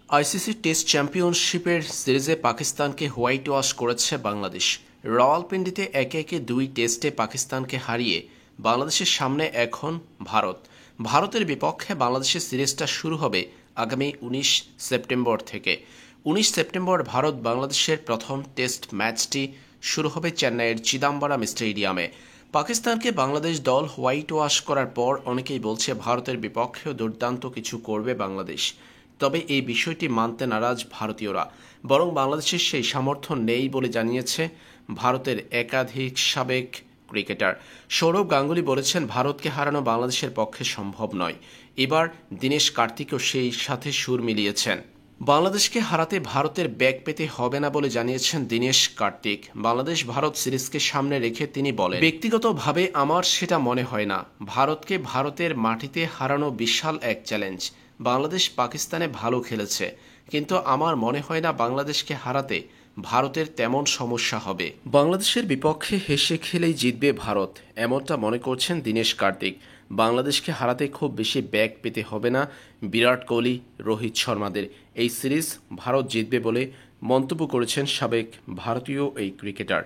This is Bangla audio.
আইসিসি টেস্ট চ্যাম্পিয়নশিপের সিরিজে পাকিস্তানকে হোয়াইট ওয়াশ করেছে বাংলাদেশ। রাওয়ালপিন্ডিতে একে একে দুই টেস্টে পাকিস্তানকে হারিয়ে বাংলাদেশের সামনে এখন ভারত। ভারতের বিপক্ষে বাংলাদেশের সিরিজটা শুরু হবে আগামী ১৯ সেপ্টেম্বর থেকে। ১৯ সেপ্টেম্বর ভারত বাংলাদেশের প্রথম টেস্ট ম্যাচটি শুরু হবে চেন্নাইয়ের চিদাম্বরম স্টেডিয়ামে। পাকিস্তানকে বাংলাদেশ দল হোয়াইট ওয়াশ করার পর অনেকেই বলছে ভারতের বিপক্ষেও দুর্দান্ত কিছু করবে বাংলাদেশ। তবে এই বিষয়টি মানতে নারাজ ভারতীয়রা, বরং বাংলাদেশের সেই সামর্থ্য নেই বলে জানিয়েছে ভারতের একাধিক সাবেক ক্রিকেটার। সৌরভ গাঙ্গুলি বলেছেন, ভারতকে হারানো বাংলাদেশের পক্ষে সম্ভব নয়। এবার দীনেশ কার্তিকও সেই সাথে সুর মিলিয়েছেন। বাংলাদেশকে হারাতে ভারতের ব্যাগ পেতে হবে না বলে জানিয়েছেন দীনেশ কার্তিক। বাংলাদেশ ভারত সিরিজকে সামনে রেখে তিনি বলেন, ব্যক্তিগতভাবে আমার সেটা মনে হয় না। ভারতকে ভারতের মাটিতে হারানো বিশাল এক চ্যালেঞ্জ। বাংলাদেশ পাকিস্তানে ভালো খেলেছে, কিন্তু আমার মনে হয় না বাংলাদেশকে হারাতে ভারতের তেমন সমস্যা হবে। বাংলাদেশের বিপক্ষে হেসে খেলেই জিতবে ভারত, এমনটা মনে করছেন দীনেশ কার্তিক। বাংলাদেশকে হারাতে খুব বেশি ব্যাগ পেতে হবে না বিরাট কোহলি, রোহিত শর্মাদের। এই সিরিজ ভারত জিতবে বলে মন্তব্য করেছেন সাবেক ভারতীয় এই ক্রিকেটার।